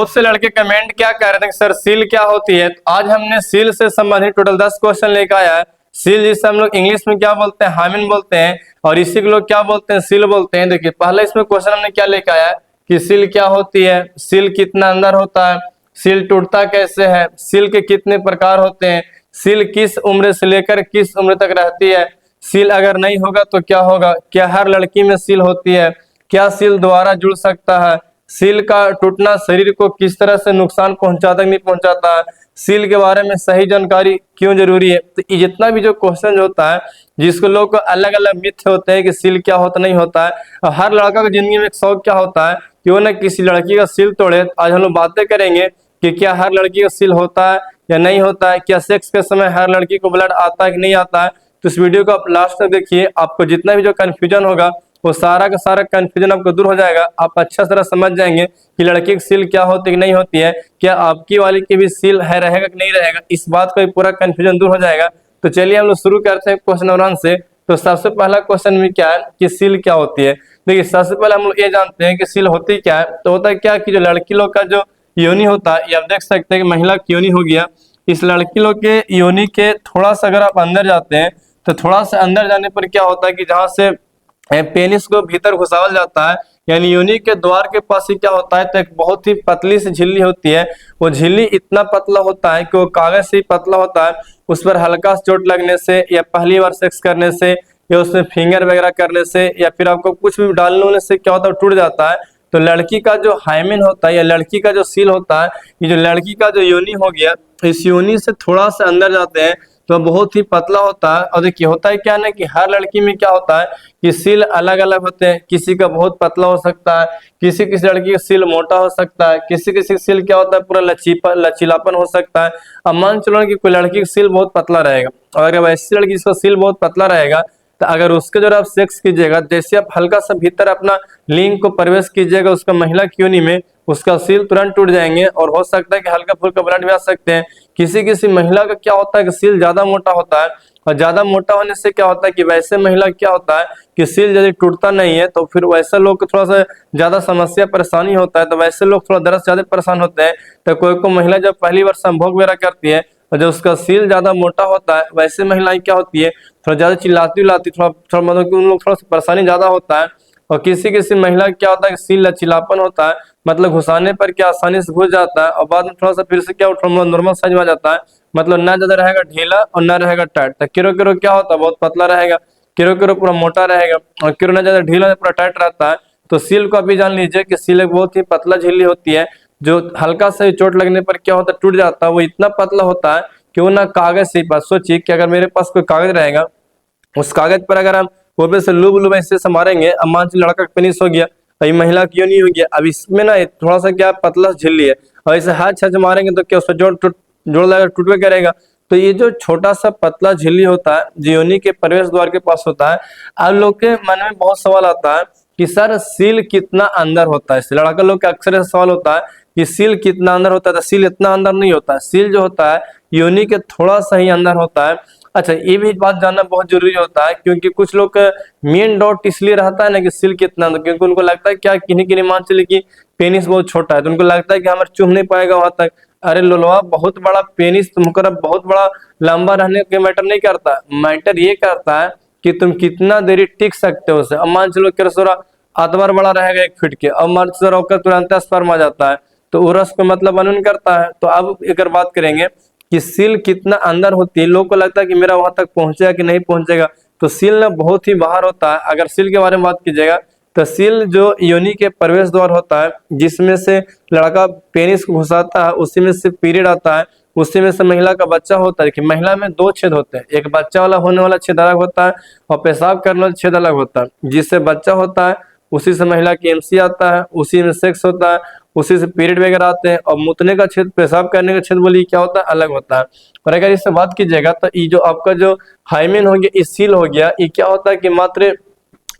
बहुत से लड़के कमेंट क्या कर रहे थे सर सील क्या होती है। तो आज हमने सील से संबंधित टोटल 10 क्वेश्चन लेकर आया है। सील जिसे हम लोग इंग्लिश में क्या बोलते हैं, हाइमेन बोलते हैं, और इसी को लोग क्या बोलते हैं, सील बोलते हैं। देखिए पहले इसमें क्वेश्चन हमने क्या लेकर आया कि सील क्या होती है, सील कितना अंदर होता है, सील टूटता कैसे है, सील के कितने प्रकार होते हैं, सील किस उम्र से लेकर किस उम्र तक रहती है, सील अगर नहीं होगा तो क्या होगा, क्या हर लड़की में सील होती है, क्या सील दोबारा जुड़ सकता है, सील का टूटना शरीर को किस तरह से नुकसान पहुंचाता नहीं पहुंचाता है, सील के बारे में सही जानकारी क्यों जरूरी है। तो ये जितना भी जो क्वेश्चन होता है जिसको लोग अलग अलग मिथ होते हैं कि सील क्या होता नहीं होता है, और हर लड़का की जिंदगी में एक शौक क्या होता है कि वो ना किसी लड़की का सील तोड़े। आज हम लोग बातें करेंगे कि क्या हर लड़की का सील होता है या नहीं होता है, क्या सेक्स के समय हर लड़की को ब्लड आता है कि नहीं आता है। तो इस वीडियो को आप लास्ट तक देखिए, आपको जितना भी जो कंफ्यूजन होगा वो सारा का सारा कंफ्यूजन आपको दूर हो जाएगा। आप अच्छा तरह समझ जाएंगे कि लड़की की सील क्या होती है कि नहीं होती है, क्या आपकी वाली की भी सील है रहेगा कि नहीं रहेगा, इस बात का पूरा कंफ्यूजन दूर हो जाएगा। तो चलिए हम लोग शुरू करते हैं क्वेश्चन नंबर 1 से। तो सबसे पहला क्वेश्चन में क्या है कि सील क्या होती है। देखिए सबसे पहले हम लोग ये जानते हैं कि सील होती क्या है। तो होता है क्या कि जो लड़की लोग का जो योनि होता है, ये आप देख सकते हैं कि महिला की योनि हो गया, इस लड़की लोग के योनि के थोड़ा सा अगर आप अंदर जाते हैं तो थोड़ा सा अंदर जाने पर क्या होता है कि जहाँ से पेनिस को भीतर घुसावल जाता है, यानी योनि के द्वार के पास ही क्या होता है तो एक बहुत ही पतली सी झिल्ली होती है। वो झिल्ली इतना पतला होता है कि वो कागज से ही पतला होता है। उस पर हल्का सा चोट लगने से या पहली बार सेक्स करने से या उसमें फिंगर वगैरह करने से या फिर आपको कुछ भी डालने होने से क्या होता है टूट जाता है। तो लड़की का जो हाइमेन होता है या लड़की का जो सील होता है, ये जो लड़की का जो योनि हो गया, इस योनि से थोड़ा सा अंदर जाते हैं तो बहुत ही पतला होता है। और देखिए होता है क्या ना कि हर लड़की में क्या होता है कि सील अलग अलग होते हैं, किसी का बहुत पतला हो सकता है, किसी किसी लड़की का सील मोटा हो सकता है, किसी किसी सील क्या होता है पूरा लचीलापन हो सकता है। अब मान चलो कि कोई लड़की का सील बहुत पतला रहेगा, और अगर वैसी लड़की जिसका सील बहुत पतला रहेगा तो अगर उसके जो आप सेक्स कीजिएगा, जैसे आप हल्का सा भीतर अपना लिंग को प्रवेश कीजिएगा उसका महिला की योनि में, उसका सील तुरंत टूट जाएंगे और हो सकता है कि हल्का फुल्का ब्लड भी आ सकते हैं। किसी किसी महिला का क्या होता है कि सील ज्यादा मोटा होता है, और ज्यादा मोटा होने से क्या होता है कि वैसे महिला क्या होता है कि सील यदि टूटता नहीं है तो फिर वैसे लोग को थोड़ा सा ज्यादा समस्या परेशानी होता है, तो वैसे लोग थोड़ा दर्द ज्यादा परेशान होते हैं। तो कोई महिला जब पहली बार संभोग वगैरह करती है और जब उसका सील ज्यादा मोटा होता है, वैसे महिलाएं क्या होती है थोड़ा ज्यादा चिल्लाती थोड़ा थोड़ा मतलब कि उन लोग थोड़ा सा परेशानी ज्यादा होता है। और किसी किसी महिला क्या होता है कि सील लचीलापन होता है, मतलब घुसाने पर क्या आसानी से घुस जाता है और बाद में थोड़ा सा फिर से क्या नॉर्मल साइज में आ जाता है, मतलब ना ज्यादा रहेगा ढीला और ना रहेगा टाइट। तो किरो किरो क्या होता है बहुत पतला रहेगा, किरो किरो पूरा मोटा रहेगा, और किरो ना ज्यादा ढीला पूरा टाइट रहता है। तो सील को अभी जान लीजिए कि सील एक बहुत ही पतला झिल्ली होती है, जो हल्का सा चोट लगने पर क्या होता है टूट जाता है। वो इतना पतला होता है कि वो ना कागज से, बस सोचिए कि अगर मेरे पास कोई कागज रहेगा, उस कागज पर अगर हम ऊपर से लूब लूब ऐसे मारेंगे, अब मान लीजिए लड़का का पेनिस हो गया, अभी महिला की योनि हो गया, अब इसमें ना थोड़ा सा क्या पतला झिल्ली है, और ऐसे हाथ छच मारेंगे तो क्या उसका जोड़ लगा टूट करेगा। तो ये जो छोटा सा पतला झिल्ली होता है जो योनि के प्रवेश द्वार के पास होता है, अब लोग के मन में बहुत सवाल आता है कि सर सील कितना अंदर होता है। लड़का लोग का अक्सर सवाल होता है कि सील कितना अंदर होता है। तो सील इतना अंदर नहीं होता है, सील जो होता है योनि के थोड़ा सा ही अंदर होता है। अच्छा ये भी बात जानना बहुत जरूरी होता है, क्योंकि कुछ लोग का मेन डाउट इसलिए रहता है ना कि सील कितना अंदर, क्योंकि उनको लगता है क्या किन्हीं किन्हीं मान चले कि पेनिस बहुत छोटा है तो उनको लगता है कि हमारे चुभ नहीं पाएगा वहां तक। अरे लोलवा बहुत बड़ा पेनिस तुमको बहुत बड़ा लंबा रहने के मैटर नहीं करता, मैटर ये करता है कि तुम कितना देरी टिक सकते हो उसे। अब मान चलो किरसोरा आतवार बड़ा रहेगा 1 फीट के, अब मान चलो रोकर तुरंत स्पर्म आ जाता है तो उरस को मतलब बनन करता है। तो अब एक बात करेंगे कि सील कितना अंदर होती है। लोगों को लगता है कि मेरा वहां तक पहुंचेगा कि नहीं पहुंचेगा, तो सील ना बहुत ही बाहर होता है। अगर सील के बारे में बात कीजिएगा तो सील जो योनि के प्रवेश द्वार होता है, जिसमें से लड़का पेनिस को घुसाता है, उसी में से पीरियड आता है, उसी में से महिला का बच्चा होता है। कि महिला में 2 छेद होते हैं, एक बच्चा वाला होने वाला छेद अलग होता है और पेशाब करने वाला छेद अलग होता है। जिससे बच्चा होता है उसी से महिला की एमसी आता है, उसी में सेक्स होता है, उसी से पीरियड वगैरह आते हैं। और मुतने का छेद, पेशाब करने का छेद बोलिए क्या होता है अलग होता है। और अगर इससे बात कीजिएगा तो ये जो आपका जो हाइमेन हो गया, इस सील हो गया, ये क्या होता है कि मात्र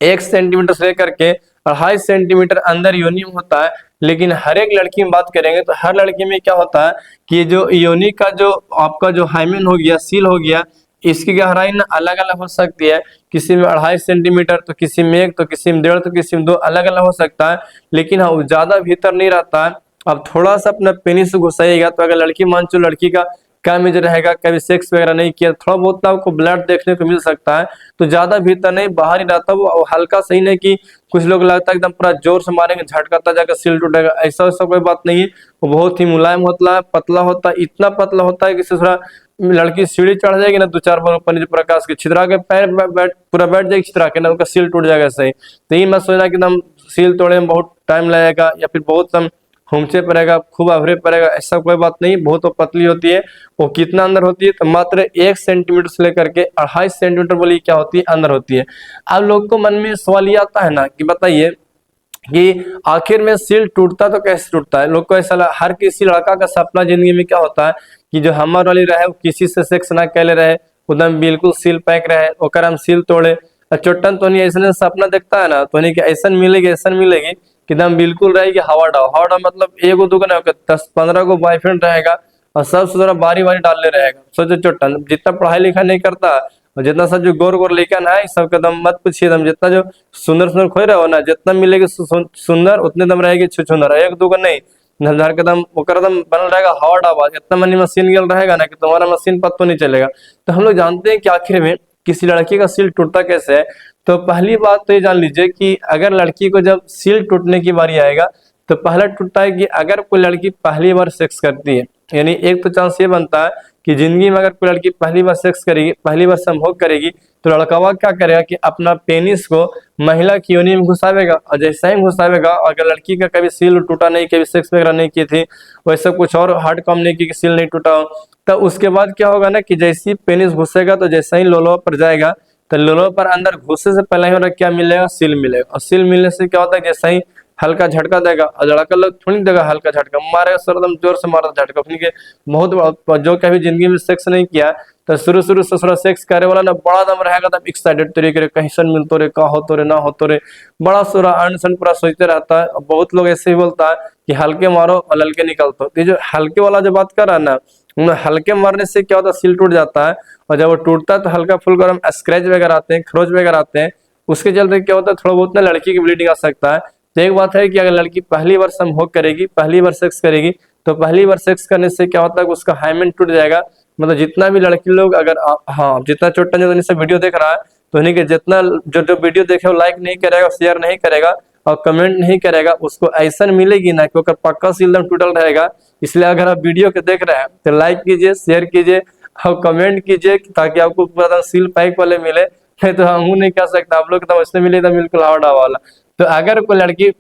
1 सेंटीमीटर से लेकर के 2.5 सेंटीमीटर अंदर योनि होता है। लेकिन हर एक लड़की में बात करेंगे तो हर लड़की में क्या होता है कि जो योनि का जो आपका जो हाइमेन हो गया, सील हो गया, इसकी गहराई ना अलग अलग हो सकती है। किसी में 2.5 सेंटीमीटर, तो किसी में 1, तो किसी में 1.5, तो किसी में 2, अलग अलग हो सकता है। लेकिन हाँ ज्यादा भीतर नहीं रहता है, अब थोड़ा सा अपना पेनिस घुसाइएगा, तो अगर लड़की मान चलो लड़की का कम एज रहेगा, कभी सेक्स वगैरह नहीं किया, थोड़ा बहुत ना आपको ब्लड देखने को मिल सकता है, तो ज्यादा भीतर नहीं बाहर ही रहता वो हल्का सही नहीं कि कुछ लोग लगता है एकदम पूरा जोर से मारेंगे झटकाता जाकर सील टूटेगा, ऐसा वैसा कोई बात नहीं है। वो बहुत ही मुलायम होता है, पतला होता है, इतना पतला होता है कि थोड़ा लड़की सीढ़ी चढ़ जाएगी ना 2-4 बार ऊपर नीचे प्रकाश के छितरा के पैर पूरा बैठ जाएगी छितरा के ना, उनका सील टूट जाएगा सही। तो ये मत सोचना कि एकदम सील तोड़ने में बहुत टाइम लगेगा या फिर बहुत कम होमचे पड़ेगा, खूब अभरे पड़ेगा, ऐसा कोई बात नहीं। बहुत वो पतली होती है। वो कितना अंदर होती है, तो मात्र 1 सेंटीमीटर से लेकर के 2.5 सेंटीमीटर बोली क्या होती है, अंदर होती है। अब लोग को मन में सवाल ये आता है ना कि बताइए कि आखिर में सील टूटता तो कैसे टूटता है। लोग को ऐसा हर किसी लड़का का सपना जिंदगी में क्या होता है कि जो हमार वाली रहे वो किसी से सेक्स ना कैले रहे, एकदम बिल्कुल सील पैक रहे, ओकर हम सील तोड़े। चोटन तो नहीं ऐसा सपना देखता है ना, तो नहीं कि ऐसा मिलेगी ऐसा मिलेगी कि एकदम बिल्कुल रहेगी हवा डाव हवा डाव, मतलब एगो दूगो ना 10-15 गो बॉयफ्रेंड रहेगा और सब से बारी बारी डालने रहेगा। सोचो चोटन जितना पढ़ाई लिखाई नहीं करता और जितना सब जो गोर गोर लेकर ना है सबका दम मत पूछिए, दम जितना जो सुंदर सुंदर खोए रहो ना, जितना मिलेगी सुंदर उतने दम रहेगी छुछुंदर, एक दूगो नहीं धर के दम ओकर दम बनल रहेगा हवा डावा। इतना मनी मशीन गल रहेगा ना कि तुम्हारा मशीन पत्तो नहीं चलेगा। तो हम लोग जानते हैं कि आखिर में किसी लड़की का सील टूटता कैसे है। तो पहली बात तो ये जान लीजिए कि अगर लड़की को जब सील टूटने की बारी आएगा तो पहला टूटता है कि अगर कोई लड़की पहली बार सेक्स करती है, यानी एक तो चांस ये बनता है कि जिंदगी में अगर कोई लड़की पहली बार सेक्स करेगी, पहली बार संभोग करेगी, तो लड़कावा क्या करेगा कि अपना पेनिस को महिला की योनि में घुसावेगा, और जैसा ही घुसावेगा, अगर लड़की का कभी सील टूटा नहीं, कभी सेक्स वगैरह नहीं की थी, वैसा कुछ और हार्ड काम नहीं की कि सील नहीं टूटा हो, तो उसके बाद क्या होगा ना कि जैसे ही पेनिस घुसेगा तो जैसा ही लोलो पर जाएगा, तो लोलो पर अंदर घुसने से पहले ही क्या मिलेगा, सील मिलेगा। और सील मिलने से क्या होता है, जैसा ही हल्का झटका देगा, और लड़का लोग थोड़ी देगा हल्का झटका, मारेगा सर एकदम जोर से मारा झटका अपनी के। बहुत जो कभी जिंदगी में सेक्स नहीं किया तो शुरू शुरू से थोड़ा सेक्स करे वाला ना बड़ा दम रहेगा, तब एक्साइटेड तरीके कहीं सन मिलतो रे, का हो तो रे ना हो तो रे, बड़ा सुरा अनसन पूरा सोचते रहता है। और बहुत लोग ऐसे ही बोलता है कि हल्के मारो और ललके निकलतो। तो ये जो हल्के वाला जो बात कर रहा है ना, हल्के मारने से क्या होता है, सील टूट जाता है। और जब वो टूटता है तो हल्का फुल्का स्क्रैच वगैरह आते हैं, खरोच वगैरह आते हैं, उसके चलते क्या होता है थोड़ा बहुत ना लड़की की ब्लीडिंग आ सकता है। तो एक बात है कि अगर लड़की पहली बार संभोग करेगी, पहली बार सेक्स करेगी, तो पहली बार सेक्स करने से क्या होता है कि उसका हाइमेन टूट जाएगा। मतलब जितना भी लड़की लोग अगर हाँ जितना छोटा जो से वीडियो देख रहा है, तो उन्हीं के जितना जो जो वीडियो देखे वो लाइक नहीं करेगा, शेयर नहीं करेगा और कमेंट नहीं करेगा, उसको ऐसा मिलेगी ना कि पक्का सील दम टूटल रहेगा। इसलिए अगर आप वीडियो के देख रहे हैं तो लाइक कीजिए, शेयर कीजिए और कमेंट कीजिए, ताकि आपको पूरा सील पैक वाले मिले। नहीं तो हम नहीं कह सकते, आप लोग तो वैसे मिले तो बिल्कुल हावड़ा वाला। तो अगर कोई लड़की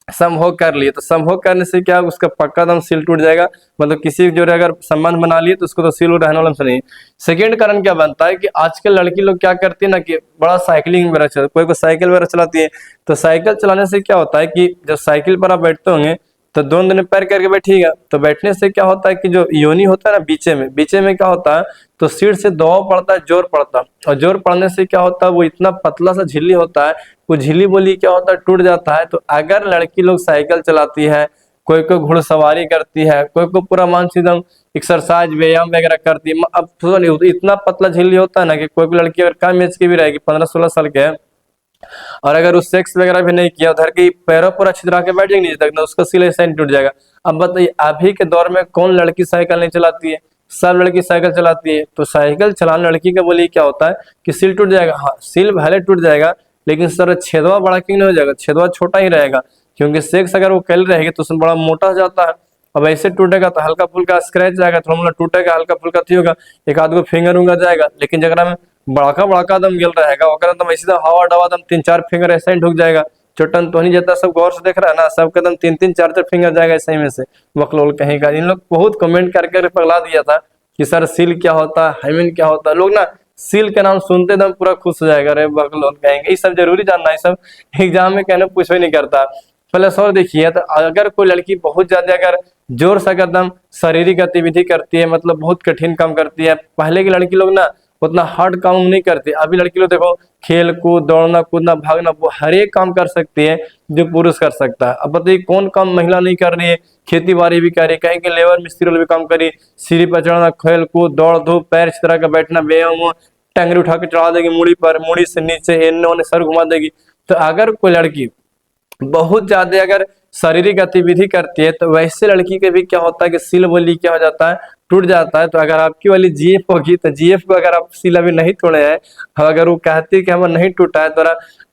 संभोग कर लिए तो संभोग करने से क्या उसका पक्का दम सील टूट जाएगा। मतलब किसी जो अगर संबंध बना लिए तो उसको तो सील रहने वाला नहीं। सेकेंड कारण क्या बनता है कि आजकल लड़की लोग क्या करती है ना कि बड़ा साइकिलिंग वगैरह चलती, कोई साइकिल वगैरह चलाती है। तो साइकिल चलाने से क्या होता है कि जब साइकिल पर आप बैठते होंगे तो दोनों दिन पैर करके बैठिएगा, तो बैठने से क्या होता है कि जो योनि होता है ना बीचे में क्या होता है, तो सीट से दबाव पड़ता है, जोर पड़ता है, और जोर पड़ने से क्या होता है वो इतना पतला सा झिल्ली होता है, वो झिल्ली बोली क्या होता है टूट जाता है। तो अगर लड़की लोग साइकिल चलाती है, कोई को घुड़सवारी करती है, कोई को पूरा मानसिक एक्सरसाइज व्यायाम वगैरह करती है, अब तो इतना पतला झिल्ली होता है ना कि कोई भी लड़की अगर कम एज की भी रहेगी 15-16 साल के है, और अगर उस सेक्स वगैरह भी नहीं किया, उधर की पैरों पर अच्छी तरह के बैठ जाएंगे नीचे तक ना, उसका सिलाई साइन टूट जाएगा। अब बताइए अभी के दौर में कौन लड़की साइकिल नहीं चलाती है, सब लड़की साइकिल चलाती है। तो साइकिल चलाने लड़की का बोलिए क्या होता है कि सिल टूट जाएगा। हाँ सिल भले टूट जाएगा, लेकिन सर छेदवा बड़ा क्यों नहीं हो जाएगा, छेदवा छोटा ही रहेगा, क्योंकि सेक्स अगर वो कैल रहेगी तो उसमें बड़ा मोटा हो जाता है। अब ऐसे टूटेगा तो हल्का फुल्का स्क्रैच जाएगा, थोड़ा मतलब टूटेगा हल्का फुल्का थी होगा, एक आध गो फिंगर उंगर जाएगा। लेकिन जगह में बड़का दम गिल रहेगा, ओकरा दम ऐसे हवा डवा दम 3-4 फिंगर ऐसे ही ढुक जाएगा। चोटन तो नहीं जाता, सब गौर से देख रहा है ना, सबका दम 3-3 4-4 फिंगर जाएगा ऐसे में से वकलोल कहीं का। इन लोग बहुत कमेंट करके पगला दिया था कि सर सील क्या होता है, हाइमेन क्या होता है। लोग ना सील के नाम सुनते दम पूरा खुश हो जाएगा, अरे बकलोल कहेंगे। ये सब जरूरी जानना है, सब एग्जाम में कहने पूछ ही नहीं करता। प्लस और देखिए, तो अगर कोई लड़की बहुत ज्यादा अगर जोर से एकदम शारीरिक गतिविधि करती है, मतलब बहुत कठिन काम करती है, पहले की लड़की लोग ना उतना हार्ड काम नहीं करती। अभी लड़की लोग देखो खेल कूद, दौड़ना कूदना, भागना, वो हर एक काम कर सकती है जो पुरुष कर सकता है। अब बताइए कौन काम महिला नहीं कर रही है, खेती बाड़ी भी कर रही है, कहीं के लेबर मिस्त्री भी काम करी, सीढ़ी पर चढ़ना, खेल कूद, दौड़ धूप, पैर इस तरह का बैठना, व्यायाम, टंगरी उठा के चढ़ा देगी मुड़ी पर, मुड़ी से नीचे एने ओने सर घुमा देगी। तो अगर कोई लड़की बहुत ज्यादा अगर शारीरिक गतिविधि करती है, तो वैसे लड़की के भी क्या होता है कि सील बोली क्या हो जाता है, टूट जाता है। तो अगर आपकी वाली जीएफ होगी तो जीएफ को अगर आप सील अभी नहीं तोड़े हैं, और अगर वो कहती है कि हमारा नहीं टूटा है, तो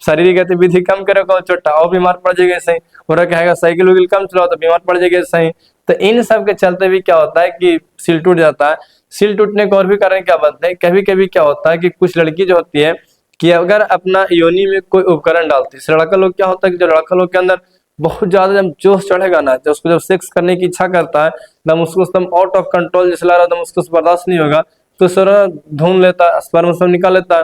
शारीरिक गतिविधि कम करेगा, छोटा और बीमार पड़ जाएगा ऐसे ही। और कहेगा साइकिल उकिल कम चलाओ तो बीमार पड़ जाएगा ऐसे ही। तो इन सब के चलते भी क्या होता है कि सील टूट जाता है। सील टूटने के और भी कारण क्या बनते हैं, कभी कभी क्या होता है कि कुछ लड़की जो होती है कि अगर अपना योनि में कोई उपकरण डालती है, लड़का लोग क्या होता है कि जो लड़का लोग के अंदर बहुत ज्यादा जब जोश चढ़ेगा ना, जब उसको जब सेक्स करने की इच्छा करता है, एकदम उसको एकदम आउट ऑफ कंट्रोल जैसे लग रहा है, एकदम उसको बर्दाश्त नहीं होगा, तो सर धुन लेता है, स्पर्म सब निकाल लेता है।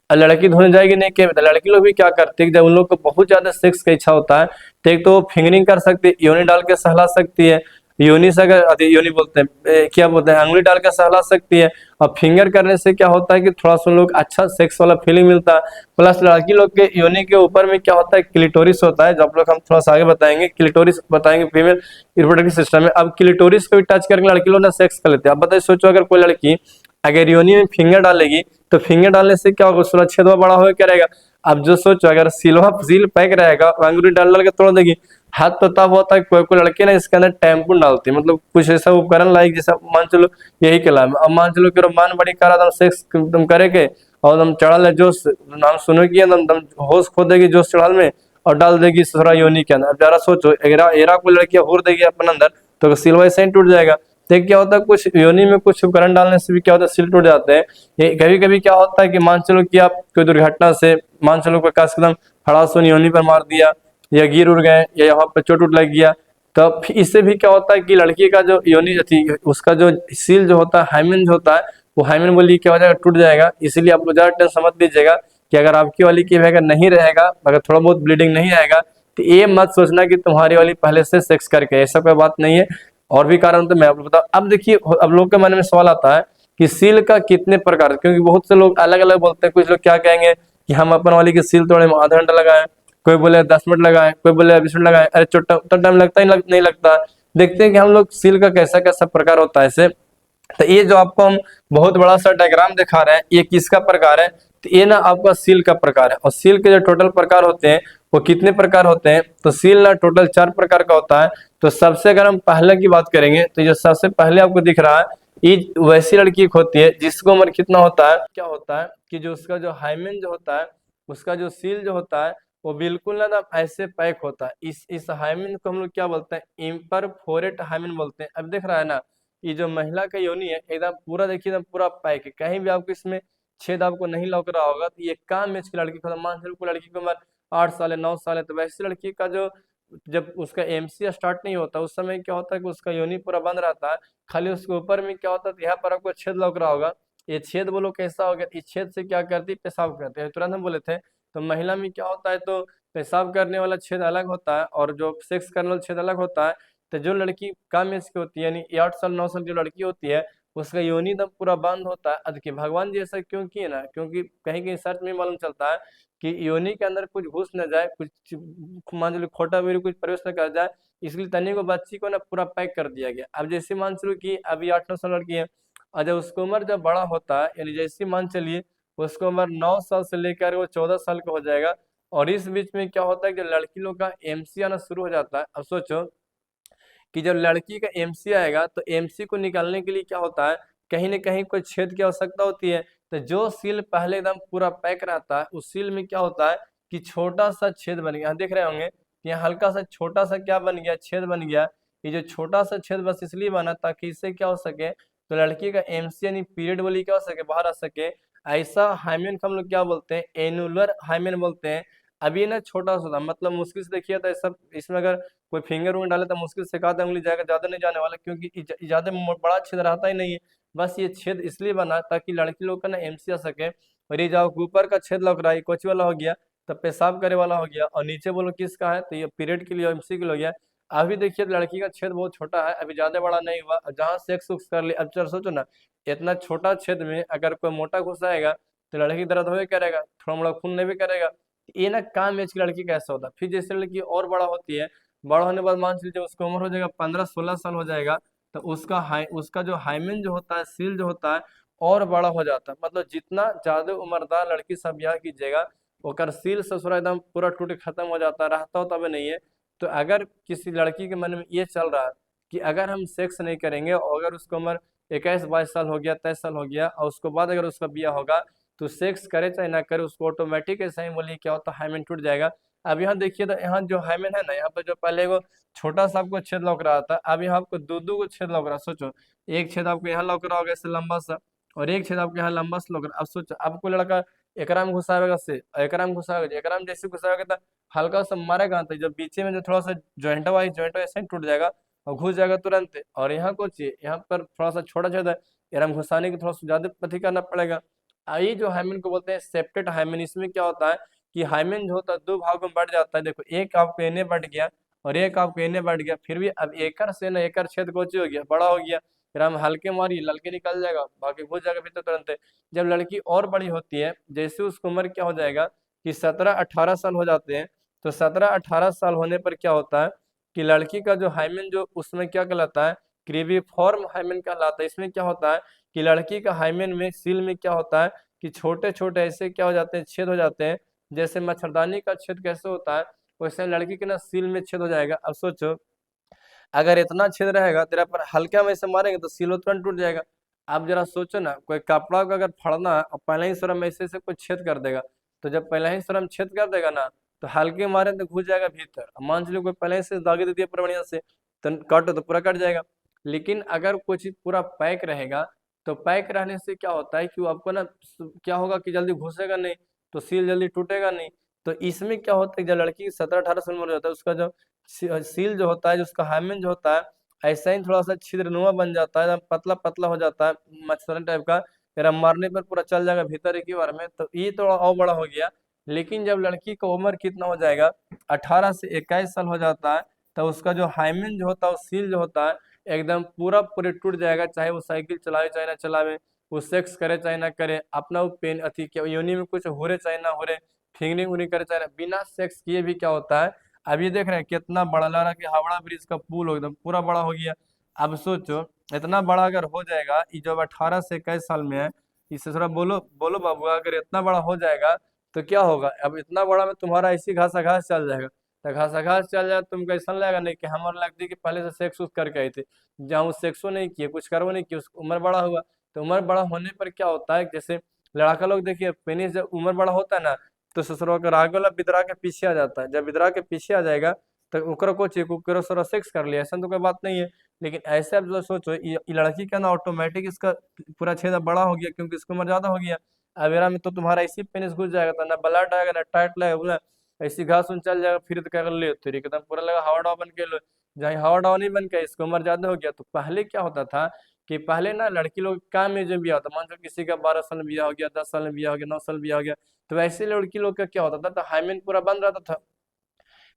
और लड़की धुन जाएगी नहीं के, लड़की लोग भी क्या करती है जब उन लोग को बहुत ज्यादा सेक्स की इच्छा होता है, तो एक तो फिंगरिंग कर सकती है, योनि डाल के सहला सकती है, योनि से अगर योनि बोलते हैं क्या बोलते हैं, अंगुली डाल के सहला सकती है। और फिंगर करने से क्या होता है कि थोड़ा सा लोग अच्छा सेक्स वाला फीलिंग मिलता है। प्लस लड़की लोग के योनि के ऊपर में क्या होता है, क्लिटोरिस होता है, जब लोग हम थोड़ा सा आगे बताएंगे, क्लिटोरिस बताएंगे फीमेल रिप्रोडक्टिव सिस्टम में। अब क्लिटोरिस को भी टच करके लड़की लोग ना सेक्स कर लेते हैं। अब बताइए, सोचो अगर कोई लड़की अगर योनि में फिंगर डालेगी, तो फिंगर डालने से क्या होगा, उसका छेदवा बड़ा हो क्या रहेगा। अब जो सोचो अगर सिलवा सील पैक रहेगा, अंगूरी डाल के तोड़ देगी। हाथ तो तब होता है, कोई कोई लड़के ना इसके अंदर टैम्पून डालती है, मतलब कुछ ऐसा उपकरण लाइक जैसा मान चलो यही के लाभ। अब मान चलो कि मान बड़ी करा दम सेक्स तुम करे के, और दम चढ़ल है जोश, नाम सुनो कि दम दम होश खो देगी जोश चढ़ल में, और डाल देगी ससुरा योनि के अंदर। अब जरा सोचो एरा एरा कोई लड़की हुर देगी अपन अंदर, तो सिलवा ऐसे ही टूट जाएगा। तो क्या होता है, कुछ योनि में कुछ उपकरण डालने से भी क्या होता है, सिल टूट जाते हैं। ये कभी कभी क्या होता है कि मान चलो कि आप कोई दुर्घटना से, मान चलो कोई काश एकदम हड़ासों योनि पर मार दिया, या गिर उड़ गए, या यहाँ पे चोट उट लग गया, तो इससे भी क्या होता है कि लड़की का जो योनि थी, उसका जो सील जो होता है, हाइमेन जो होता है, वो हाइमेन बोली क्या हो जाएगा, टूट जाएगा। इसीलिए आप लोग ज्यादा टेंशन समझ लीजिएगा कि अगर आपकी वाली की अगर नहीं रहेगा, अगर थोड़ा बहुत ब्लीडिंग नहीं आएगा, तो ये मत सोचना कि तुम्हारी वाली पहले से सेक्स करके, ऐसा कोई बात नहीं है। और भी कारण तो मैं आपको बताऊं। अब देखिए, अब लोग के मन में सवाल आता है कि सील का कितने प्रकार, क्योंकि बहुत से लोग अलग अलग बोलते हैं। कुछ लोग क्या कहेंगे कि हम अपन वाली की सील तोड़े में आधा घंटा लगाए, कोई बोले 10 मिनट लगाए, कोई बोले 20 मिनट लगाए। अरे छोटा उतना टाइम लगता ही नहीं लगता। देखते हैं कि हम लोग सील का कैसा कैसा प्रकार होता है इसे। तो ये जो आपको हम बहुत बड़ा सा डायग्राम दिखा रहे हैं, ये किसका प्रकार है, तो ये ना आपका सील का प्रकार है। और सील के जो टोटल प्रकार होते हैं वो कितने प्रकार होते हैं, तो सील ना टोटल 4 प्रकार का होता है। तो सबसे अगर हम पहले की बात करेंगे, तो जो सबसे पहले आपको दिख रहा है, ये वैसी लड़की होती है जिसको उम्र कितना होता है, क्या होता है कि जो उसका जो हाइमेन जो होता है, उसका जो सील जो होता है, वो बिल्कुल ना ऐसे पैक होता है। इस हाइमेन को हम लोग क्या बोलते हैं, इम्परफोरेट हाइमेन बोलते हैं। अब देख रहा है ना, ये जो महिला का योनि है एकदम पूरा देखिए, एकदम पूरा पैक है, कहीं भी आपको इसमें छेद आपको नहीं लग रहा होगा। तो ये काम एज की लड़की को, मान चलो कोई लड़की की उम्र 8 साल है, 9 साल है, तो वैसी लड़की का जो जब उसका एमसी स्टार्ट नहीं होता, उस समय क्या होता है कि उसका योनि पूरा बंद रहता है। खाली उसके ऊपर में क्या होता है, यहाँ पर आपको छेद लग रहा होगा। ये छेद बोलो कैसा हो गया, इस छेद से क्या करती है, पेशाब करते हैं। तुरंत हम बोले थे, तो महिला में क्या होता है, तो पेशाब करने वाला छेद अलग होता है, और जो सेक्स करने वाला छेद अलग होता है। तो जो लड़की कम एज की होती है, यानी 8 साल 9 साल जो लड़की होती है, उसका योनि एकदम पूरा बंद होता है। देखिए भगवान जी ऐसा क्यों किए ना, क्योंकि कहीं कहीं सर्च में मालूम चलता है कि योनि के अंदर कुछ घुस न जाए, कुछ मान लो खोटा भी कुछ प्रवेश न कर जाए, इसलिए तनी को बच्ची को ना पूरा पैक कर दिया गया। अब जैसे मान चलो कि अभी 8 9 साल लड़की है, और जब उसको उम्र जब बड़ा होता है, यानी जैसे मान चलिए उसको उम्र 9 साल से लेकर वो 14 साल का हो जाएगा, और इस बीच में क्या होता है कि लड़की लोग का एमसी आना शुरू हो जाता है। अब सोचो कि जब लड़की का एमसी आएगा, तो एमसी को निकालने के लिए क्या होता है, कहीं ना कहीं कोई छेद की आवश्यकता होती है। तो जो सील पहले एकदम पूरा पैक रहता है, उस सील में क्या होता है कि छोटा सा छेद बन गया, देख रहे होंगे कि यहाँ हल्का सा छोटा सा क्या बन गया, छेद बन गया। ये जो छोटा सा छेद बस इसलिए बना ताकि इससे क्या हो सके, तो लड़की का एमसी यानी पीरियड बोली क्या हो सके, बाहर आ सके। ऐसा हाइमेन को हम लोग क्या बोलते हैं, एनुलर हाइमेन बोलते हैं। अभी ना छोटा सा था, मतलब मुश्किल से देखिए तो ऐसा, इसमें अगर कोई फिंगर उंगर डाले तो मुश्किल से आधा उंगली जाएगा, ज्यादा नहीं जाने वाला, क्योंकि ज्यादा बड़ा छेद रहता ही नहीं है। बस ये छेद इसलिए बना ताकि लड़की लोग का ना एमसी आ सके। और ये जो ऊपर का छेद लग रहा है, कोची वाला हो गया, तो पेशाब करे वाला हो गया, और नीचे बोलो किसका है, तो ये पीरियड के लिए एमसी के लिए हो गया। अभी देखिए लड़की का छेद बहुत छोटा है, अभी ज्यादा बड़ा नहीं हुआ, जहाँ सेक्स उक्स कर ले। अब चल सोचो ना, इतना छोटा छेद में अगर कोई मोटा घुस आएगा, तो लड़की दर्द हो करेगा, थोड़ा मोड़ा खून नहीं भी करेगा। ये ना काम एज की लड़की का ऐसा होता है। फिर जैसे लड़की और बड़ा होती है, बड़ा होने के बाद मान लीजिए उसकी उम्र हो जाएगा 15 16 साल हो जाएगा, तो उसका जो हाइमेन जो होता है, सील जो होता है, और बड़ा हो जाता है। मतलब जितना ज्यादा उम्रदार लड़की सब ब्याह कीजिएगा, ओकर सील ससुरा एकदम पूरा टूट के खत्म हो जाता है, रहता हो तब नहीं है। तो अगर किसी लड़की के मन में ये चल रहा है कि अगर हम सेक्स नहीं करेंगे और अगर उसकी उम्र 21-22 साल हो गया, 23 साल हो गया और उसके बाद अगर उसका ब्याह होगा तो सेक्स करे चाहे ना करे उसको ऑटोमेटिक ऐसा ही बोलिए क्या होता है हाइमेन टूट जाएगा। अब यहाँ देखिए तो यहाँ जो हाइमेन है ना, यहाँ पर जो पहले वो छोटा सा आपको छेद लौक रहा था, अब यहाँ आपको दो दो को छेद लौक रहा है। सोचो, एक छेद आपको यहाँ लौक रहा होगा ऐसे लंबा सा, और एक छेद आपको यहाँ लंबा सा लौक रहा है। अब सोचो आपको लड़का एकरा में घुसावेगा से एकरा में घुसावेगा, एकरा में जैसे घुसावेगा तो हल्का सा मारेगा तो जब बीचे में जो थोड़ा सा जॉइंट ऐसे ही टूट जाएगा और घुस जाएगा तुरंत। और यहाँ को चाहिए, यहाँ पर थोड़ा सा छोटा छेद है, एकरा में घुसाने की थोड़ा सा ज्यादा पति करना पड़ेगा। ये जो हाइमेन को बोलते हैं सेप्टेट हाइमेन। इसमें क्या होता है कि हाइमेन जो होता है दो भागों में बढ़ जाता है। देखो, एक आपको एने बढ़ गया और एक आपको एने बढ़ गया, फिर भी अब एकड़ से ना एकड़ छेद कोची हो गया, बड़ा हो गया। फिर हम हल्के मारिए लड़के निकल जाएगा, बाकी घुस जाएगा भीतर तुरंत। जब लड़की और बड़ी होती है, जैसे उसकी उम्र क्या हो जाएगा कि 17-18 साल हो जाते हैं, तो 17-18 साल होने पर क्या होता है कि लड़की का जो हाइमेन जो उसमें क्या कहलाता है, क्रीविफॉर्म हाइमेन कहलाता है। इसमें क्या होता है कि लड़की का हाइमेन में सील में क्या होता है कि छोटे छोटे ऐसे क्या हो जाते हैं, छेद हो जाते हैं। जैसे मच्छरदानी का छेद कैसे होता है वैसे लड़की के ना सील में छेद हो जाएगा। अब सोचो, अगर इतना छेद रहेगा तेरा पर हल्का में से मारेंगे तो सील तुरंत टूट जाएगा। अब जरा सोचो ना, कोई कपड़ा को अगर फाड़ना और पहले ही सुरम ऐसे से कोई छेद कर देगा, तो जब पहले ही सुरम छेद कर देगा ना तो हल्के मारे तो घुस जाएगा भीतर। अब मान चलो कोई पहले से दागे दे दिया पूरा बढ़िया से, तो काटो तो पूरा कट जाएगा। लेकिन अगर कोई चीज पूरा पैक रहेगा तो पैक रहने से क्या होता है कि वो आपको ना क्या होगा कि जल्दी घुसेगा नहीं, तो सील जल्दी टूटेगा नहीं। तो इसमें क्या होता है जब लड़की 17-18 साल उम्र हो जाता है उसका जो सील जो होता है, जो उसका हाइमेन जो होता है ऐसा ही थोड़ा सा छिद्रनुमा बन जाता है, एकदम पतला पतला हो जाता है मच्छरदानी टाइप का। फिर हम मारने पर पूरा चल जाएगा भीतर एक ही बार में, तो ये थोड़ा और बड़ा हो गया। लेकिन जब लड़की का उम्र कितना हो जाएगा, 18 से 21 साल हो जाता है, तो उसका जो हाइमेन जो होता है, सील जो होता है एकदम पूरा पूरे टूट जाएगा। चाहे वो साइकिल चलावे चाहे ना चलावे, वो सेक्स करे चाहे ना करे, अपना वो पेन अथी क्या योनि में कुछ हो रहे चाहे ना हो रहे, फिंगरिंग उंगरिंग करे चाहे ना, बिना सेक्स किए भी क्या होता है। अब ये देख रहे हैं कितना बड़ा लग रहा है कि हावड़ा ब्रिज का पुल हो एकदम पूरा बड़ा हो गया। अब सोचो, इतना बड़ा अगर हो जाएगा, ये जो 18 से 21 साल में है, इससे थोड़ा बोलो बोलो बाबू, अगर इतना बड़ा हो जाएगा तो क्या होगा। अब इतना बड़ा में तुम्हारा इसी घासा घास चल जाएगा, तो घासा घास चल जाए तुमको ऐसा लगेगा नहीं कि हमारे लगती कि पहले से सेक्स उस करके आए थे, जहाँ वो सेक्सो नहीं किए कुछ करो नहीं किए, उसकी उम्र बड़ा हुआ। तो उम्र बड़ा होने पर क्या होता है, जैसे लड़का लोग देखिए पेनिस जब उम्र बड़ा होता है ना तो ससुर का आगे वाला बिदरा के पीछे आ जाता है। जब बिदरा के पीछे आ जाएगा तो ओकरा को चाहिए ओकरा सरा सेक्स कर लिया, ऐसा तो कोई बात नहीं है। लेकिन ऐसे अब जो सोचो, ये लड़की का ना ऑटोमेटिक इसका पूरा छेद अब बड़ा हो गया क्योंकि इसकी उम्र ज्यादा हो गया। अवेरा में तो तुम्हारा इसी पेनिस घुस जाएगा, तो ना ब्लड आएगा ना टाइट लगेगा बोला, ऐसी घास उन चल जाएगा। फिर तो क्या कर ले फिर एकदम पूरा लगा हवा डवा बन के लो। जहाँ हवा डवा नहीं बन के इसकी उम्र ज्यादा हो गया। तो पहले क्या होता था कि पहले ना लड़की लोग काम एज में बिया होता, मान लो किसी का 12 साल में बिया हो गया, 10 साल में बिया हो गया, 9 साल बिया हो गया, तो वैसे लड़की लोग का क्या होता था, तो हाइमेन पूरा बंद रहता था।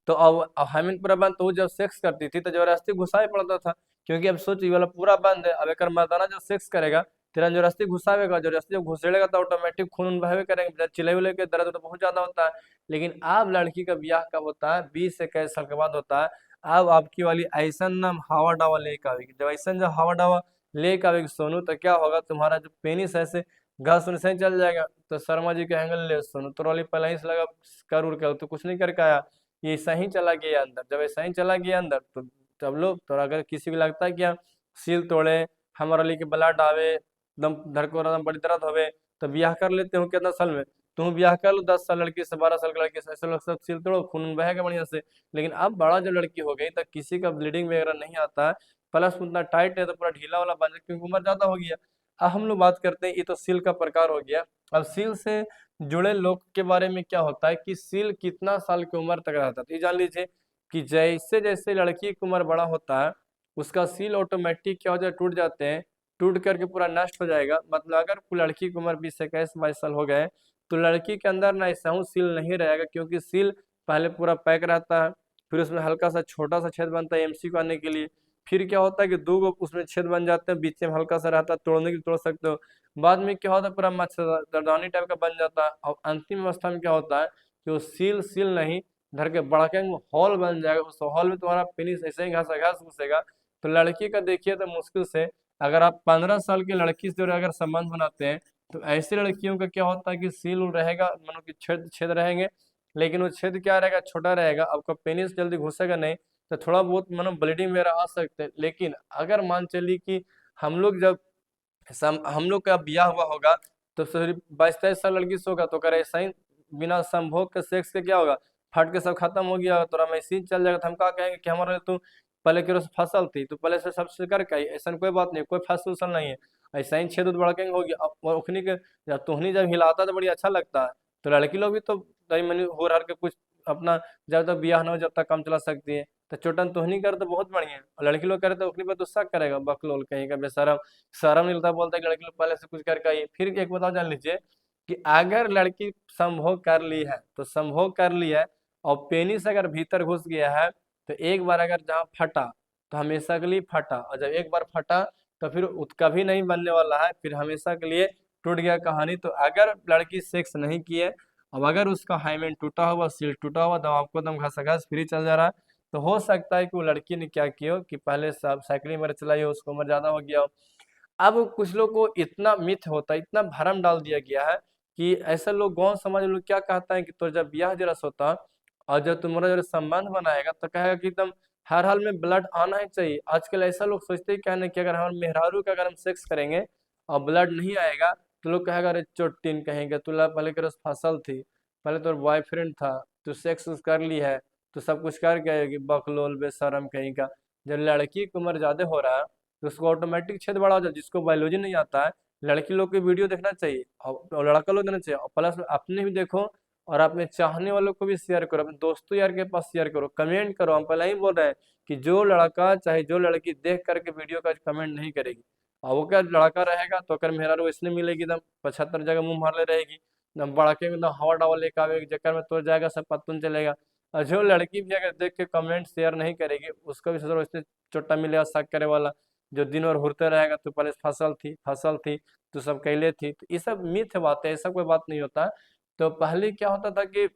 तो अब हाइमेन पूरा बंद, तो वो जब सेक्स करती थी तो जबरदस्ती घुसाए पड़ता था। क्योंकि अब सोच ये वाला पूरा बंद है, अब एक मर्दाना जब सेक्स करेगा तेरा जबरदस्ती घुसावेगा, जबरदस्ती जब घुसेड़ेगा तो ऑटोमेटिक खून उन बहवे करेंगे, चिल्ले उले के दर्द तो बहुत ज्यादा होता है। लेकिन अब लड़की का ब्याह कब होता है, 20 से 21 साल के बाद होता है। अब आपकी वाली ऐसा नाम हवा डावा लेके आवेगी, जब ऐसा जब हवा डावा लेके आवेगी सोनू, तो क्या होगा तुम्हारा जो पेनिस है ऐसे घास उन से ही चल जाएगा। तो शर्मा जी के एंगल ले सोनू तो वाली पहले ही से लगा कर उड़ के तो कुछ नहीं करके आया, ये ऐसा ही चला गया अंदर। जब ऐसा ही चला गया अंदर तो तब लोग, तो अगर किसी को लगता है कि हम सील तोड़े, हमारा लेके ब्लड आवे, एकदम धड़ को एकदम बड़ी दर्द होवे, तो ब्याह कर लेते हो कितना साल में, तुम ब्याह कर लो 10 साल लड़की से, 12 साल की लड़की से, ऐसे लोग सब सील तोड़ो खून बहेगा बढ़िया से। लेकिन अब बड़ा जो लड़की हो गई तो किसी का ब्लीडिंग वगैरह नहीं आता है, प्लस उतना टाइट है तो पूरा ढीला वाला बन जाए क्योंकि उम्र ज्यादा हो गया। अब हम लोग बात करते हैं, ये तो सील का प्रकार हो गया। अब सील से जुड़े लोग के बारे में क्या होता है कि सील कितना साल की उम्र तक रहता है, तो ये जान लीजिए कि जैसे जैसे लड़की की उम्र बड़ा होता है उसका सील ऑटोमेटिक क्या हो जाए टूट जाते हैं, टूट करके पूरा नष्ट हो जाएगा। मतलब अगर कोई लड़की की उम्र 20 से 21-22 साल हो गए तो लड़की के अंदर ना ऐसा हूँ सील नहीं रहेगा, क्योंकि सील पहले पूरा पैक रहता है, फिर उसमें हल्का सा छोटा सा छेद बनता है एमसी को आने के लिए, फिर क्या होता है कि दो गो उसमें छेद बन जाते हैं, बीच में हल्का सा रहता है, तोड़ने की तोड़ सकते हो। बाद में क्या होता है पूरा मच्छरदानी टाइप का बन जाता है, और अंतिम अवस्था में क्या होता है कि वो सील सील नहीं धर के बड़के हॉल बन जाएगा, उस हॉल में तुम्हारा पेनिस ऐसे ही घासा घास घुसेगा। तो लड़की का देखिए तो मुश्किल से अगर आप 15 साल की लड़की से जो अगर संबंध बनाते हैं तो ऐसी लड़कियों का क्या होता है कि सील उल रहेगा, मानो कि छेद छेद रहेंगे, लेकिन वो छेद क्या रहेगा, छोटा रहेगा, आपका पेनिस जल्दी घुसेगा नहीं, तो थोड़ा बहुत मानो ब्लीडिंग वगैरह आ सकते हैं। लेकिन अगर मान चलिए कि हम लोग जब हम लोग का ब्याह हुआ होगा तो सिर्फ 22-23 साल लड़की से होगा, तो अगर ऐसा ही बिना संभोग के सेक्स के क्या होगा, फट के सब खत्म हो गया तो हम ऐसे ही चल जाएगा, तो हम क्या कहेंगे कि हमारे तू पहले की से फसल थी, तो पहले से सबसे करके आई, ऐसा कोई बात नहीं, कोई फसल उसल नहीं है, ऐसा ही छेद उद भड़केंगे हो गया। और उखनी के जब तुहनी जब हिलाता तो बड़ी अच्छा लगता है, तो लड़की लोग भी तो दही मनी हो रहा के कुछ अपना, जब तक ब्याह ना हो जब तक काम चला सकती है, तो चोटन तुहनी कर तो बहुत बढ़िया है, और लड़की लोग करे तो उखनी पर तो शक करेगा, बकलोल कहीं का बेशरम, शर्म नहीं लगता, बोलता है कि लड़की लोग पहले से कुछ करके आई है। फिर एक बताओ जान लीजिए कि अगर लड़की संभोग कर ली है, तो संभोग कर ली है और पेनिस अगर भीतर घुस गया है, तो एक बार अगर जहाँ फटा तो हमेशा के लिए फटा, और जब एक बार फटा तो फिर कभी नहीं बनने वाला है, फिर हमेशा के लिए टूट गया कहानी। तो अगर लड़की सेक्स नहीं की है, अब अगर उसका हाइमेन टूटा हुआ, सील टूटा हुआ, तो आपको एकदम घसाघस फ्री चल जा रहा है, तो हो सकता है कि वो लड़की ने क्या किया हो कि पहले सब साइकिलिंग वगैरह चलाई हो, उसको उम्र ज्यादा हो गया हो। अब कुछ लोग को इतना मिथ होता है, इतना भरम डाल दिया गया है कि ऐसे लोग गांव समाज में लोग क्या कहता है कि तो जब ब्याह जरा होता और जब तुम्हारा जरा संबंध बनाएगा तो कहेगा कि एकदम हर हाल में ब्लड आना ही चाहिए। आजकल ऐसा लोग सोचते ही क्या नहीं कि अगर हम मेहरारू का अगर हम सेक्स करेंगे और ब्लड नहीं आएगा तो लोग कहेगा अरे चोटिन कहेंगे, तुला पहले के रस फसल थी, पहले तो बॉयफ्रेंड था, तू सेक्स कर ली है, तो सब कुछ करके आएगी, बकलोल बेशरम कहीं का। जब लड़की की उम्र ज्यादा हो रहा है तो उसको ऑटोमेटिक छेद बड़ा हो जाए, जिसको बायोलॉजी नहीं आता है, लड़की लोग की वीडियो देखना चाहिए और लड़का लोग देखना चाहिए, और प्लस अपने भी देखो और अपने चाहने वालों को भी शेयर करो, अपने दोस्तों यार के पास शेयर करो, कमेंट करो। हम पहले ही बोल रहे हैं कि जो लड़का चाहे जो लड़की देख करके वीडियो का कमेंट नहीं करेगी, और वो क्या लड़का रहेगा तो अगर मेहरा रो इसने मिलेगी एकदम 75 जगह मुंह मार ले रहेगी, एकदम बड़के में एकदम हवा डावा लेके आवे के चक्कर में तो जाएगा, सब पतन चलेगा। और जो लड़की भी अगर देख के कमेंट शेयर नहीं करेगी, उसको भी सोचो इसने चोटा मिलेगा शक करे वाला, जो दिन भर घूरते रहेगा तो पहले फसल थी तो सब कैले थी, तो ये सब मिथ बात है, ऐसा कोई बात नहीं होता। तो पहले क्या होता था कि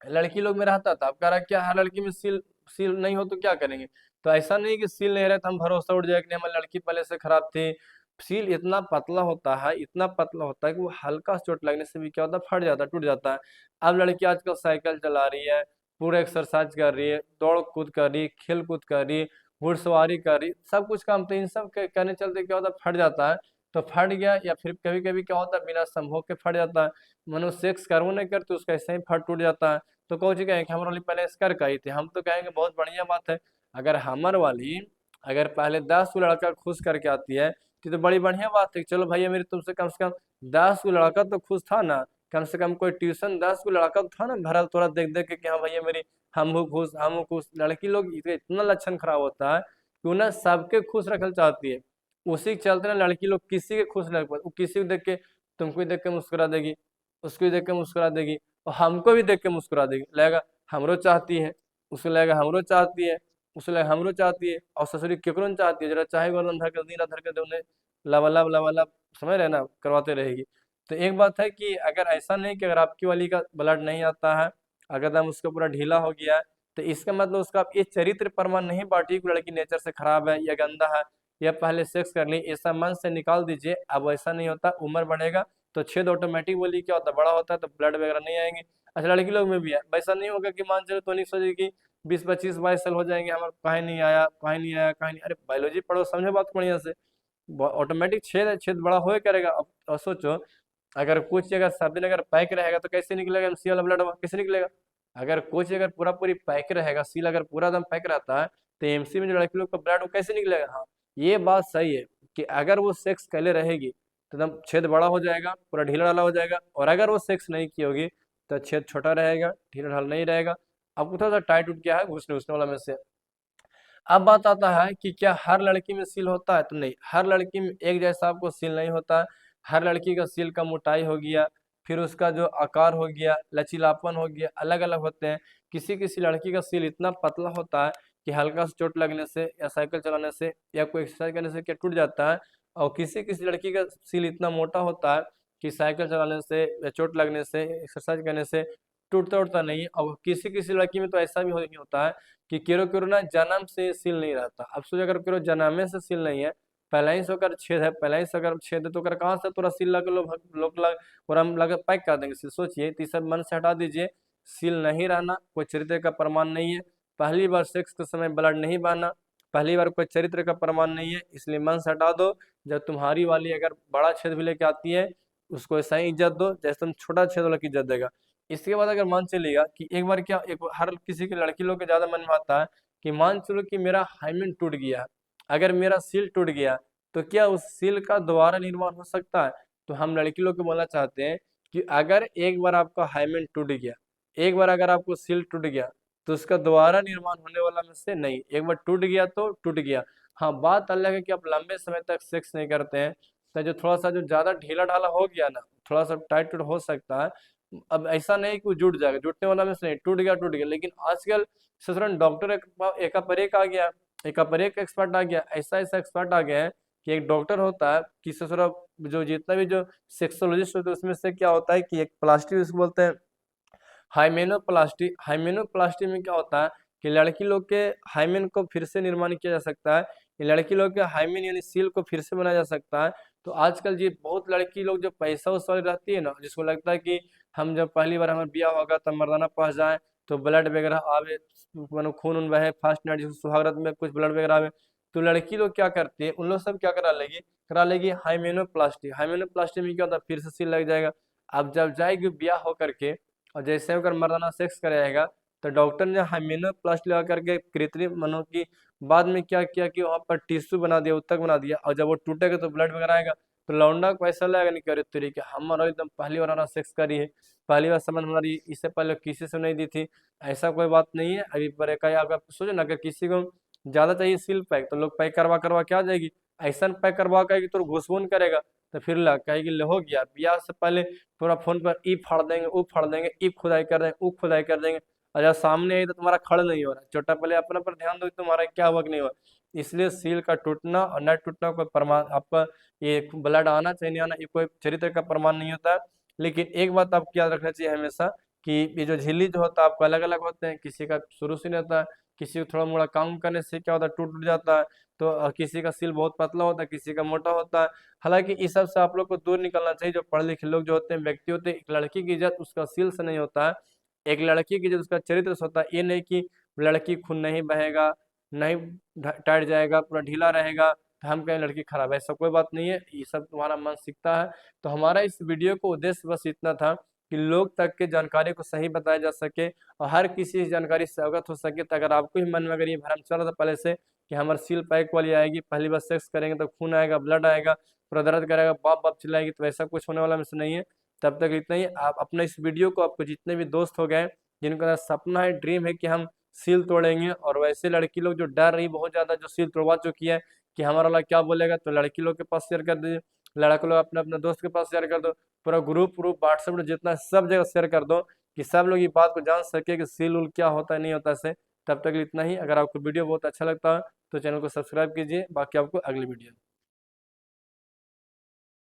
लड़की लोग में रहता था, अब कह रहा क्या हर लड़की में सील सील नहीं हो तो क्या करेंगे, तो ऐसा नहीं कि सील नहीं रहे तो हम भरोसा उठ जाए कि नहीं, हमारी लड़की पहले से खराब थी। सील इतना पतला होता है, इतना पतला होता है कि वो हल्का सा चोट लगने से भी क्या होता है, फट जाता है, टूट जाता है। अब लड़की आजकल साइकिल चला रही है, पूरा एक्सरसाइज कर रही है, दौड़ कूद कर रही है, खेल कूद कर रही है, घुड़सवारी कर रही है, सब कुछ काम, तो इन सब के करने चलते क्या होता है, फट जाता है। तो फट गया, या फिर कभी कभी क्या होता है बिना संभोग के फट जाता है, मनो सेक्स करवो नहीं करते उसका ऐसे ही फट टूट जाता है। तो कौन सी कहेंगे हमारे वाली पहले स्कर का ही थी, हम तो कहेंगे बहुत बढ़िया बात है। अगर हमार वाली अगर पहले 10 को लड़का खुश करके आती है तो बड़ी बढ़िया बात है, चलो भैया मेरी तुमसे कम से कम 10 को लड़का तो खुश था ना, कम से कम कोई ट्यूशन 10 को लड़का तो था ना भरल तोरा देख देख के कि हाँ भैया मेरी हम हो खुश हम हो खुश। लड़की लोग इतना लक्षण खराब होता है कि उन्हें सबके खुश रखना चाहती है, उसी के चलते ना लड़की लोग किसी के खुश रख पाते, वो किसी को देख के तुमको ही देख के मुस्कुरा देगी, उसको ही देख के मुस्कुरा देगी, और हमको भी देख के मुस्कुरा देगी, लगेगा हमरो चाहती है, उसको लगेगा हमरो चाहती है, उसको लगेगा हमरो चाहती है, और ससुरी केकरो नहीं चाहती है, जरा चाहे गर्दन धर कर दिन रात धर कर दे उन्हें लवालब लवालब समझ रहे ना करवाते रहेगी। तो एक बात है कि अगर ऐसा नहीं कि अगर आपकी वाली का ब्लड नहीं आता है, अगर दम उसका पूरा ढीला हो गया है, तो इसका मतलब उसका आप ये चरित्र प्रमाण नहीं बांटी कि लड़की नेचर से खराब है या गंदा है या पहले सेक्स कर ली, ऐसा मन से निकाल दीजिए। अब ऐसा नहीं होता, उम्र बढ़ेगा तो छेद ऑटोमेटिक बोली क्या होता है, बड़ा होता है तो ब्लड वगैरह नहीं आएंगे। अच्छा लड़की लोग में भी है, वैसा नहीं होगा कि मान चलो तो नहीं सोचे कि 20-25-22 साल हो जाएंगे हमारे कहीं नहीं आया कहीं नहीं आया कहीं नहीं, अरे बायोलॉजी पढ़ो समझो बात को बढ़िया से, ऑटोमेटिक छेद है, छेद बड़ा हो करेगा। अब सोचो अगर कुछ अगर सब दिन अगर पैक रहेगा तो कैसे निकलेगा एमसी वाला ब्लड कैसे निकलेगा, अगर कुछ अगर पूरा पूरी पैक रहेगा, सील अगर पूरा दम पैक रहता है तो एमसी में जो लड़की लोग का ब्लड वो कैसे निकलेगा। हाँ ये बात सही है कि अगर वो सेक्स कैले रहेगी तो एकदम छेद बड़ा हो जाएगा, पूरा ढीला ढाला हो जाएगा, और अगर वो सेक्स नहीं की होगी तो छेद छोटा रहेगा, ढीला ढाला नहीं रहेगा। अब थोड़ा सा टाइट उठ गया है घुसने घुसने वाला में से। अब बात आता है कि क्या हर लड़की में सील होता है, तो नहीं, हर लड़की में एक जैसा आपको सील नहीं होता है। हर लड़की का सील का मोटाई हो गया, फिर उसका जो आकार हो गया, लचीलापन हो गया, अलग अलग होते हैं। किसी किसी लड़की का सील इतना पतला होता है कि हल्का सा चोट लगने से या साइकिल चलाने से या कोई एक्सरसाइज करने से क्या टूट जाता है, और किसी किसी लड़की का सील इतना मोटा होता है कि साइकिल चलाने से या चोट लगने से एक्सरसाइज करने से टूटता उठता नहीं है। और किसी किसी लड़की में तो ऐसा भी होता है कि केरो केरो ना जन्म से सील नहीं रहता। अब सोच अगर केरो जन्मे से सील नहीं है, पहले ही से ओकर छेद है, पहले ही से अगर छेद है तो ओकर कहाँ से तोरा सील लग लोग लोग लग और हम लग पैक कर देंगे सील, सोचिए। तो ये सब मन से हटा दीजिए, सील नहीं रहना कोई चरित्र का प्रमाण नहीं है। पहली बार सेक्स के समय ब्लड नहीं बहना पहली बार कोई चरित्र का प्रमाण नहीं है, इसलिए मन से हटा दो। जब तुम्हारी वाली अगर बड़ा छेद भी लेके आती है उसको ऐसा ही इज्जत दो जैसे तुम छोटा छेद वाला की इज्जत देगा। इसके बाद अगर मान चलेगा कि एक बार क्या एक हर किसी के लड़की लोग के ज्यादा मन में आता है कि मान चलो कि मेरा हाइमेन टूट गया, अगर मेरा सील टूट गया तो क्या उस सील का दोबारा निर्माण हो सकता है? तो हम लड़की लोग को बोलना चाहते हैं कि अगर एक बार आपका हाइमेन टूट गया, एक बार अगर आपको सील टूट गया तो उसका दोबारा निर्माण होने वाला में से नहीं, एक बार टूट गया तो टूट गया। हाँ, बात अलग है कि आप लंबे समय तक सेक्स नहीं करते हैं तो जो थोड़ा सा जो ज्यादा ढीला ढाला हो गया ना, थोड़ा सा टाइट टूट हो सकता है। अब ऐसा नहीं कि वो जुट जाएगा, जुटने वाला में से नहीं, टूट गया। लेकिन आजकल ससुरन डॉक्टर एक पर एक आ गया, एक पर एक एक्सपर्ट आ गया, ऐसा ऐसा एक्सपर्ट आ गया है कि एक डॉक्टर होता है कि ससुरा जो जितना भी जो सेक्सोलॉजिस्ट होते हैं उसमें से क्या होता है कि एक प्लास्टिक उसको बोलते हैं हाइमेनोप्लास्टी। हाइमेनोप्लास्टी में क्या होता है कि लड़की लोग के हाइमेन को फिर से निर्माण किया जा सकता है, ये लड़की लोग के हाइमेन यानी सील को फिर से बनाया जा सकता है। तो आजकल जी बहुत लड़की लोग जो पैसा उस वाली रहती है ना, जिसको लगता है कि हम जब पहली बार हमारा ब्याह होगा तब मर्दाना पास जाए तो ब्लड वगैरह आवे, मानो खून उन बहे, फर्स्ट नाइट जिसको सुहागरात में कुछ ब्लड वगैरह आवे, तो लड़की लोग क्या करती है, उन लोग सब क्या करा लेगी हाइमेनोप्लास्टी। हाइमेनोप्लास्टी में क्या होता है फिर से सील लग जाएगा। अब जब जाएगी ब्याह होकर के और जैसे अगर मर्दाना सेक्स करेगा तो डॉक्टर ने हाइमेनोप्लास्टी लगा करके कृत्रिम मनो की बाद में क्या किया कि वहां पर टिश्यू बना दिया, उत्तक बना दिया, और जब वो टूटेगा तो ब्लड वगैरह आएगा तो लौंडा को ऐसा लगेगा नहीं करे तरीके हमारा एकदम पहली बार हमारा सेक्स करी है, पहली बार समझ हमारी इससे पहले किसी से नहीं दी थी। ऐसा कोई बात नहीं है। अभी पर अगर सोचो ना, अगर किसी को ज्यादा चाहिए सील पैक तो लोग पैक करवा करवा क्या जाएगी, ऐसा पैक करवा कर तो घुसबोन करेगा, तो फिर ला कहेगी ले हो गया, ब्याह से पहले पूरा फोन पर ई फाड़ देंगे, वो फाड़ देंगे, ई खुदाई कर देंगे, वो खुदाई कर देंगे, और जब सामने आई तो तुम्हारा खड़ नहीं हो रहा। छोटा पहले अपने पर ध्यान दो, तुम्हारा क्या हुआ कि नहीं हुआ। इसलिए सील का टूटना और न टूटना कोई प्रमाण आपका ये ब्लड आना चाहिए नहीं आना ये कोई चरित्र का प्रमाण नहीं होता है। लेकिन एक बात आपको याद रखना चाहिए हमेशा कि ये जो झिल्ली जो होता है आपको अलग अलग होते हैं, किसी का शुरू से नहीं होता है, किसी को थोड़ा मोड़ा काम करने से क्या होता है टूट जाता है, तो किसी का सील बहुत पतला होता है, किसी का मोटा होता है। हालांकि इस सब से आप लोग को दूर निकलना चाहिए। जो पढ़े लिखे लोग जो होते हैं व्यक्ति होते हैं, एक लड़की की इज्जत उसका सील से नहीं होता है, एक लड़की की इज्जत उसका चरित्र से होता है। ये नहीं कि लड़की खून नहीं बहेगा, नहीं टाइट जाएगा, पूरा ढीला रहेगा तो हम कहें लड़की खराब है, ऐसा कोई बात नहीं है, ये सब तुम्हारा मन सीखता है। तो हमारा इस वीडियो को उद्देश्य बस इतना था कि लोग तक के जानकारी को सही बताया जा सके और हर किसी इस जानकारी से अवगत हो सके। तो अगर आपको भी मन में अगर ये भ्रम चल रहा था पहले से कि हमारे सील पैक वाली आएगी, पहली बार सेक्स करेंगे तो खून आएगा, ब्लड आएगा, पूरा दर्द करेगा, बाप बाप चिल्लाएगी, तो ऐसा कुछ होने वाला में से नहीं है। तब तक इतना ही। आप अपने इस वीडियो को आपको जितने भी दोस्त हो गए जिनका सपना है, ड्रीम है कि हम सील तोड़ेंगे, और वैसे लड़की लोग जो डर रही बहुत ज्यादा, जो सील तोड़वा चुकी है कि हमारा वाला क्या बोलेगा, तो लड़की लोग के पास शेयर कर दीजिए, लड़के लोग अपने अपने दोस्त के पास शेयर कर दो, पूरा ग्रुप ग्रुप व्हाट्सएप में जितना सब जगह शेयर कर दो कि सब लोग ये बात को जान सके कि सील उल क्या होता है नहीं होता है। तब तक इतना ही। अगर आपको वीडियो बहुत अच्छा लगता है तो चैनल को सब्सक्राइब कीजिए। बाकी आपको अगली वीडियो